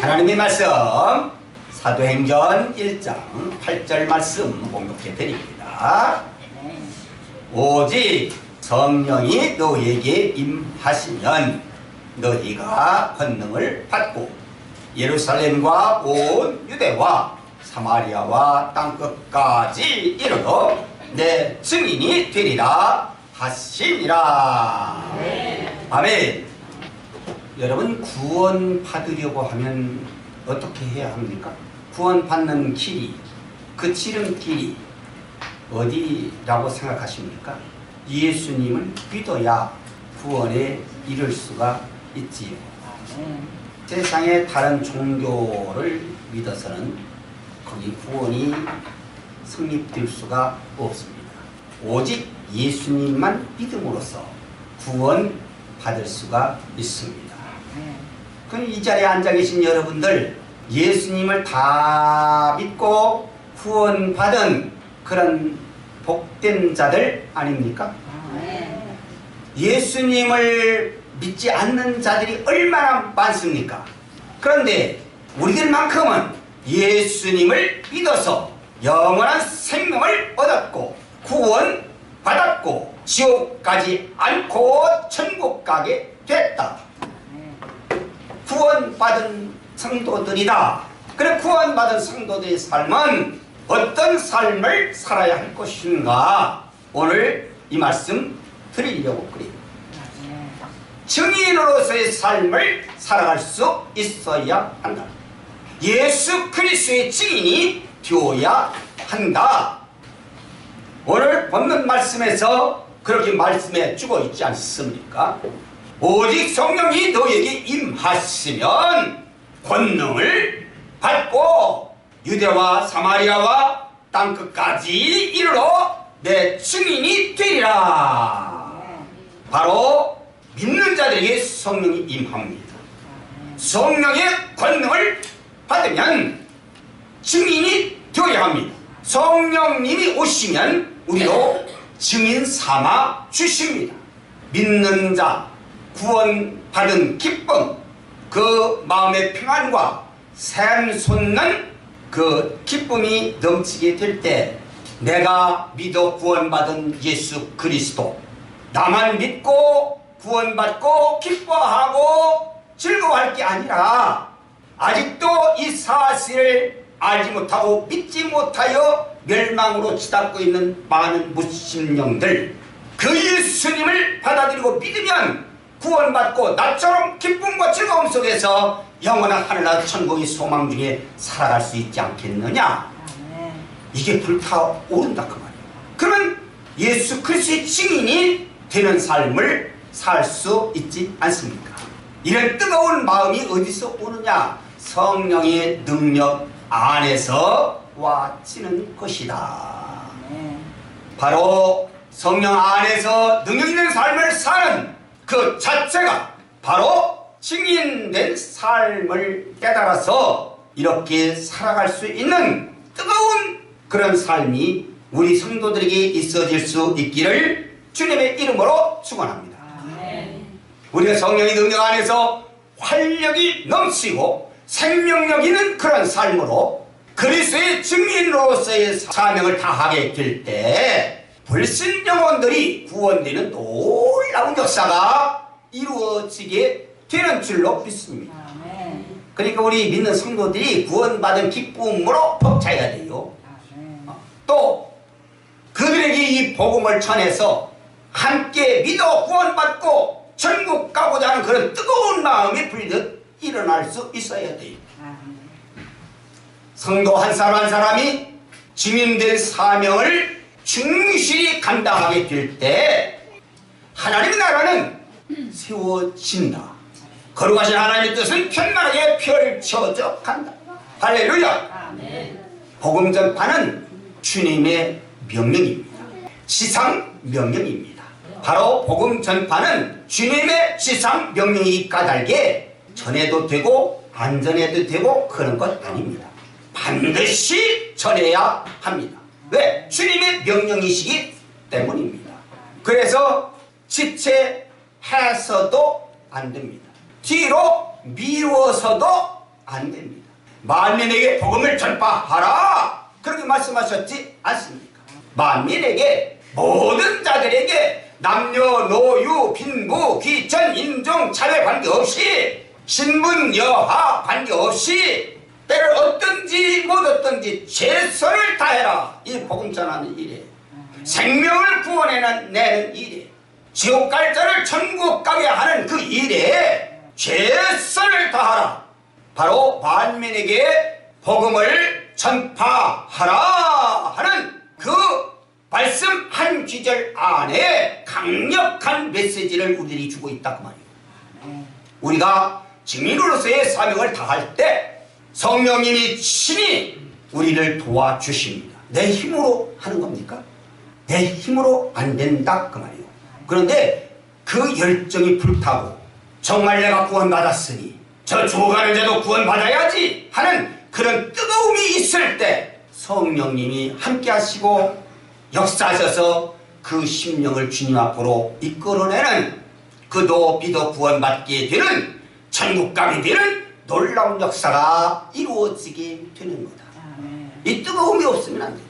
하나님의 말씀 사도행전 1장 8절 말씀 공독해 드립니다. 오직 성령이 너희에게 임하시면 너희가 권능을 받고 예루살렘과 온 유대와 사마리아와 땅끝까지 이르러 내 증인이 되리라 하시니라. 아멘. 여러분, 구원 받으려고 하면 어떻게 해야 합니까? 구원 받는 길이, 그 지름길이 어디라고 생각하십니까? 예수님을 믿어야 구원에 이를 수가 있지요. 세상의 다른 종교를 믿어서는 거기 구원이 성립될 수가 없습니다. 오직 예수님만 믿음으로써 구원 받을 수가 있습니다. 그럼 이 자리에 앉아 계신 여러분들, 예수님을 다 믿고 구원받은 그런 복된 자들 아닙니까? 예수님을 믿지 않는 자들이 얼마나 많습니까? 그런데 우리들만큼은 예수님을 믿어서 영원한 생명을 얻었고 구원받았고 지옥 가지 않고 천국 가게 됐다. 구원받은 성도들이다. 그래, 구원받은 성도들의 삶은 어떤 삶을 살아야 할 것인가, 오늘 이 말씀 드리려고 그래요. 증인으로서의 삶을 살아갈 수 있어야 한다. 예수 그리스도의 증인이 되어야 한다. 오늘 본문 말씀에서 그렇게 말씀해 주고 있지 않습니까? 오직 성령이 너에게 임하시면 권능을 받고 유대와 사마리아와 땅끝까지 이르러 내 증인이 되리라. 바로 믿는 자들에게 성령이 임합니다. 성령의 권능을 받으면 증인이 되어야 합니다. 성령님이 오시면 우리로 증인 삼아 주십니다. 믿는 자, 구원받은 기쁨, 그 마음의 평안과 샘솟는 그 기쁨이 넘치게 될 때, 내가 믿어 구원받은 예수 그리스도, 나만 믿고 구원받고 기뻐하고 즐거워할 게 아니라 아직도 이 사실을 알지 못하고 믿지 못하여 멸망으로 치닫고 있는 많은 무신령들, 그 예수님을 받아들이고 믿으면 구원받고 나처럼 기쁨과 즐거움 속에서 영원한 하늘나라 천국의 소망 중에 살아갈 수 있지 않겠느냐. 이게 불타오른다 그 말이에요. 그러면 예수 그리스도의 증인이 되는 삶을 살 수 있지 않습니까? 이런 뜨거운 마음이 어디서 오느냐? 성령의 능력 안에서 와치는 것이다. 바로 성령 안에서 능력 있는 삶을 사는 그 자체가 바로 증인된 삶을 깨달아서 이렇게 살아갈 수 있는 뜨거운 그런 삶이 우리 성도들에게 있어질 수 있기를 주님의 이름으로 축원합니다. 우리가 성령의 능력 안에서 활력이 넘치고 생명력 있는 그런 삶으로 그리스도의 증인으로서의 사명을 다하게 될 때 불신 영혼들이 구원되는 놀라운 역사가 이루어지게 되는 줄로 믿습니다. 그러니까 우리 믿는 성도들이 구원받은 기쁨으로 벅차야 돼요. 또 그들에게 이 복음을 전해서 함께 믿어 구원받고 천국 가고자 하는 그런 뜨거운 마음이 불듯 일어날 수 있어야 돼요. 성도 한 사람 한 사람이 증인된 사명을 충실히 감당하게 될 때 하나님의 나라는 세워진다. 거룩하신 하나님의 뜻은 편만하게 펼쳐져 간다. 할렐루야. 복음 전파는 주님의 명령입니다. 지상 명령입니다. 바로 복음 전파는 주님의 지상 명령이 까닭에 전해도 되고 안 전해도 되고 그런 것 아닙니다. 반드시 전해야 합니다. 왜? 주님의 명령이시기 때문입니다. 그래서 지체해서도 안 됩니다. 뒤로 미워서도 안 됩니다. 만민에게 복음을 전파하라 그렇게 말씀하셨지 않습니까? 만민에게 모든 자들에게 남녀 노유 빈부 귀천 인종 차별 관계없이 신분 여하 관계없이 때를 얻든지 못 얻든지 최선을 다해라. 이 복음 전하는 일에 생명을 구원해내는 일에 지옥 갈 자를 천국 가게 하는 그 일에 최선을 다하라. 바로 만민에게 복음을 전파하라 하는 그 말씀 한 귀절 안에 강력한 메시지를 우리들이 주고 있다 그 말이에요. 우리가 증인으로서의 사명을 다할 때 성령님이 친히 우리를 도와주십니다. 내 힘으로 하는 겁니까? 내 힘으로 안 된다 그 말이에요. 그런데 그 열정이 불타고 정말 내가 구원받았으니 저 죽어가는 자도 구원받아야지 하는 그런 뜨거움이 있을 때 성령님이 함께 하시고 역사하셔서 그 심령을 주님 앞으로 이끌어내는 그도 비도 구원받게 되는 천국 가게 되는 놀라운 역사가 이루어지게 되는 거다. 이 뜨거움이 없으면 안 된다.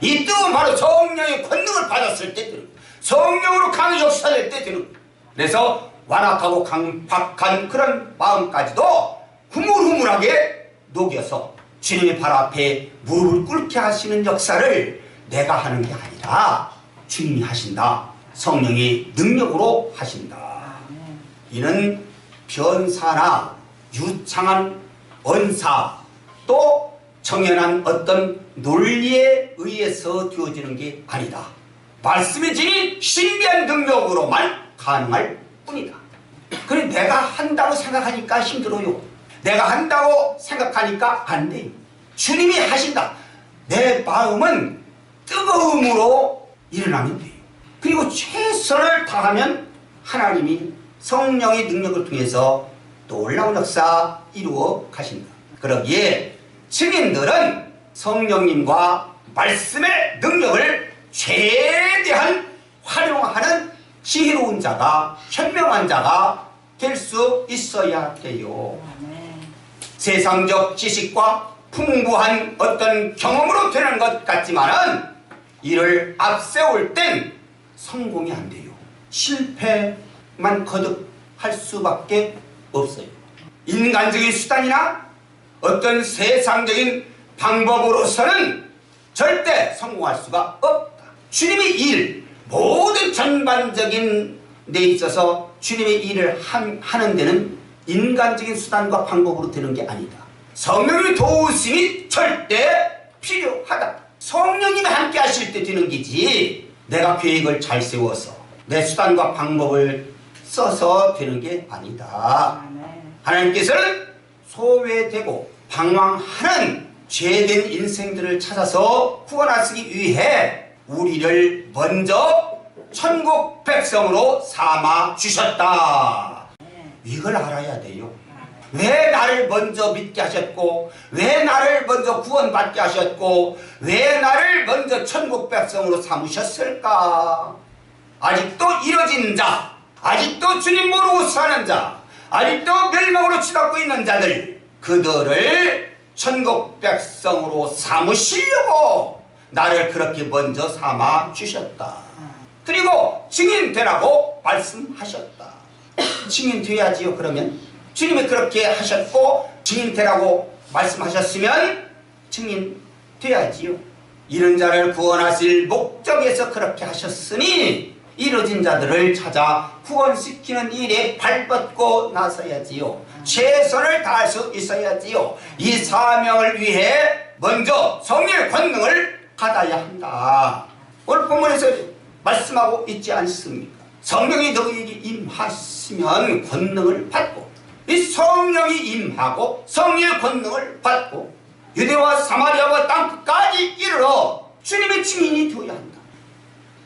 이 뜨거움 바로 성령의 권능을 받았을 때 되는 거다. 성령으로 강히 역사될 때 되는 거다. 그래서 완악하고 강팍한 그런 마음까지도 흐물흐물하게 녹여서 주님의 발 앞에 무릎을 꿇게 하시는 역사를 내가 하는 게 아니라 주님이 하신다. 성령의 능력으로 하신다. 이는 변사나 유창한 언사 또 정연한 어떤 논리에 의해서 되어지는 게 아니다. 말씀이 지닌 신비한 능력으로만 가능할 뿐이다. 그래 내가 한다고 생각하니까 힘들어요. 내가 한다고 생각하니까 안 돼요. 주님이 하신다. 내 마음은 뜨거움으로 일어나면 돼요. 그리고 최선을 다하면 하나님이 성령의 능력을 통해서 놀라운 역사 이루어 가신다. 그러기에 증인들은 성령님과 말씀의 능력을 최대한 활용하는 지혜로운 자가 현명한 자가 될 수 있어야 돼요. 세상적 지식과 풍부한 어떤 경험으로 되는 것 같지만은 이를 앞세울 땐 성공이 안 돼요. 실패만 거듭할 수밖에 없어요. 인간적인 수단이나 어떤 세상적인 방법으로서는 절대 성공할 수가 없다. 주님의 일, 모든 전반적인 데 있어서 주님의 일을 하는 데는 인간적인 수단과 방법으로 되는 게 아니다. 성령님의 도우심이 절대 필요하다. 성령님이 함께 하실 때 되는 게지 내가 계획을 잘 세워서 내 수단과 방법을 써서 되는 게 아니다. 하나님께서는 소외되고 방황하는 죄된 인생들을 찾아서 구원하시기 위해 우리를 먼저 천국 백성으로 삼아 주셨다. 이걸 알아야 돼요. 왜 나를 먼저 믿게 하셨고 왜 나를 먼저 구원받게 하셨고 왜 나를 먼저 천국 백성으로 삼으셨을까? 아직도 이뤄진 자, 아직도 주님 모르고 사는 자, 아직도 멸망으로 치닫고 있는 자들, 그들을 천국 백성으로 삼으시려고 나를 그렇게 먼저 삼아 주셨다. 그리고 증인 되라고 말씀하셨다. 증인 돼야지요. 그러면 주님이 그렇게 하셨고 증인 되라고 말씀하셨으면 증인 돼야지요. 이런 자를 구원하실 목적에서 그렇게 하셨으니 이뤄진 자들을 찾아 구원시키는 일에 발뻗고 나서야지요. 최선을 다할 수 있어야지요. 이 사명을 위해 먼저 성령의 권능을 받아야 한다. 오늘 본문에서 말씀하고 있지 않습니까? 성령이 너희에게 임하시면 권능을 받고 이 성령이 임하고 성령의 권능을 받고 유대와 사마리아와 땅끝까지 이르러 주님의 증인이 되어야 한다.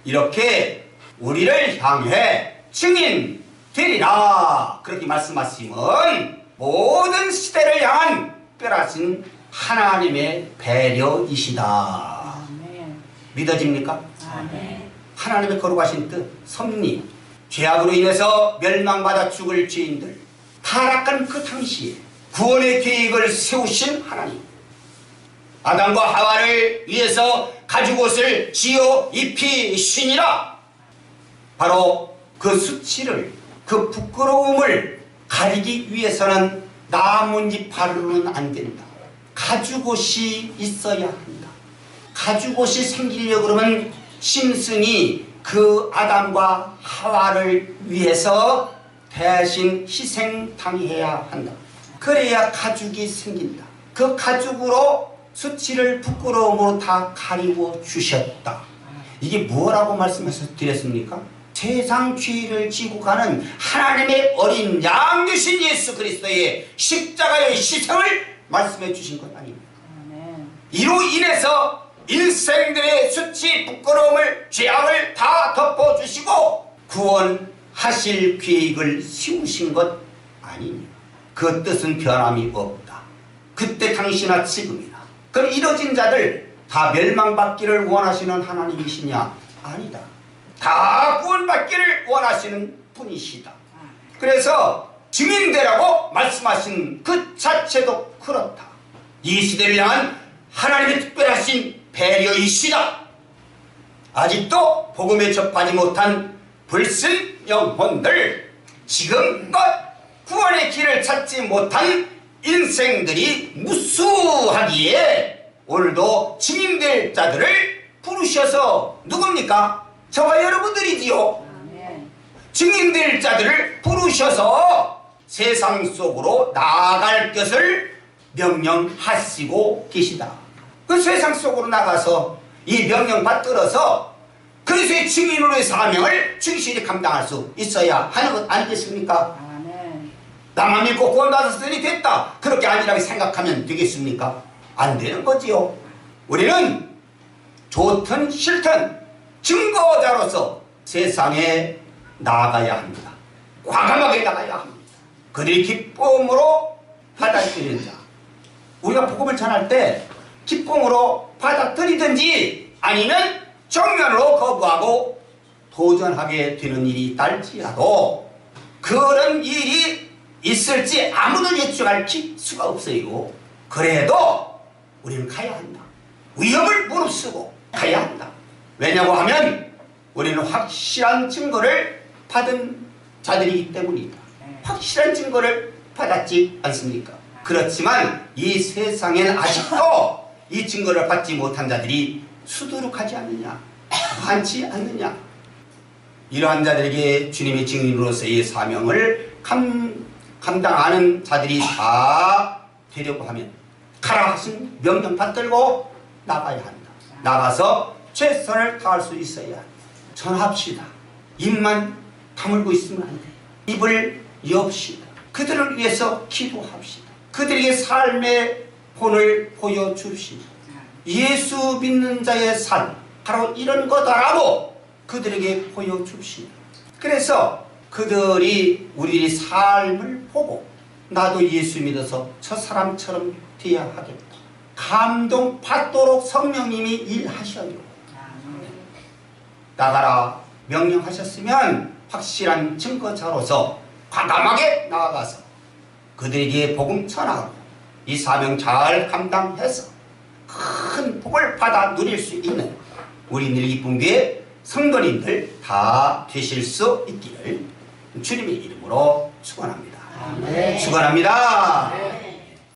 이렇게 우리를 향해 증인 되리라 그렇게 말씀하시면 모든 시대를 향한 특별하신 하나님의 배려이시다. 믿어집니까? 하나님의 거룩하신 뜻, 섭리, 죄악으로 인해서 멸망받아 죽을 죄인들, 타락한 그 당시에 구원의 계획을 세우신 하나님, 아담과 하와를 위해서 가죽옷을 지어 입히시니라. 바로 그 수치를, 그 부끄러움을 가리기 위해서는 나뭇잎으로는 안 된다. 가죽옷이 있어야 한다. 가죽옷이 생기려고 그러면 심승이 그 아담과 하와를 위해서 대신 희생당해야 한다. 그래야 가죽이 생긴다. 그 가죽으로 수치를 부끄러움으로 다 가리고 주셨다. 이게 뭐라고 말씀해서 드렸습니까? 세상 죄를 지고 가는 하나님의 어린 양 되신 예수 그리스도의 십자가의 희생을 말씀해 주신 것 아닙니까? 이로 인해서 일생들의 수치, 부끄러움을, 죄악을 다 덮어주시고 구원하실 계획을 세우신 것 아닙니까? 그 뜻은 변함이 없다. 그때 당시나 지금이나. 그럼 이뤄진 자들 다 멸망받기를 원하시는 하나님이시냐? 아니다. 다 구원받기를 원하시는 분이시다. 그래서 증인되라고 말씀하신 그 자체도 그렇다. 이 시대를 향한 하나님의 특별하신 배려이시다. 아직도 복음에 접하지 못한 불신 영혼들, 지금껏 구원의 길을 찾지 못한 인생들이 무수하기에 오늘도 증인될 자들을 부르셔서, 누굽니까? 저와 여러분들이지요. 증인될 자들을 부르셔서 세상 속으로 나아갈 것을 명령하시고 계시다. 그 세상 속으로 나가서 이 명령 받들어서 그리스도의 증인으로의 사명을 충실히 감당할 수 있어야 하는 것 아니겠습니까? 나만 믿고 구원받았으니 됐다, 그렇게 안일하게 생각하면 되겠습니까? 안 되는 거지요. 우리는 좋든 싫든 증거자로서 세상에 나아가야 합니다. 과감하게 나가야 합니다. 그들이 기쁨으로 받아들이는 자, 우리가 복음을 전할 때 기쁨으로 받아들이든지 아니면 정면으로 거부하고 도전하게 되는 일이 있달지라도 그런 일이 있을지 아무도 예측할 수가 없어요. 그래도 우리는 가야 한다. 위험을 무릅쓰고 가야 한다. 왜냐고 하면 우리는 확실한 증거를 받은 자들이기 때문이다. 확실한 증거를 받았지 않습니까? 그렇지만 이 세상에는 아직도 이 증거를 받지 못한 자들이 수두룩하지 않느냐, 많지 않느냐. 이러한 자들에게 주님의 증인으로서의 사명을 감당하는 자들이 다 되려고 하면 가라 하신 명령 받들고 나가야 한다. 나가서 최선을 다할 수 있어야 한다. 전합시다. 입만 다물고 있으면 안 돼. 입을 여읍시다. 그들을 위해서 기도합시다. 그들에게 삶의 본을 보여줍시다. 예수 믿는 자의 삶, 바로 이런 거다라고 그들에게 보여줍시다. 그래서 그들이 우리의 삶을 보고 나도 예수 믿어서 저 사람처럼 되어야 하겠다, 감동받도록 성령님이 일하셔요. 나가라 명령하셨으면 확실한 증거자로서 과감하게 나아가서 그들에게 복음 전하고 이 사명 잘 감당해서 큰 복을 받아 누릴 수 있는 우리 늘기쁨교회 성도님들 다 되실 수 있기를 주님의 이름으로 축원합니다. 축원합니다.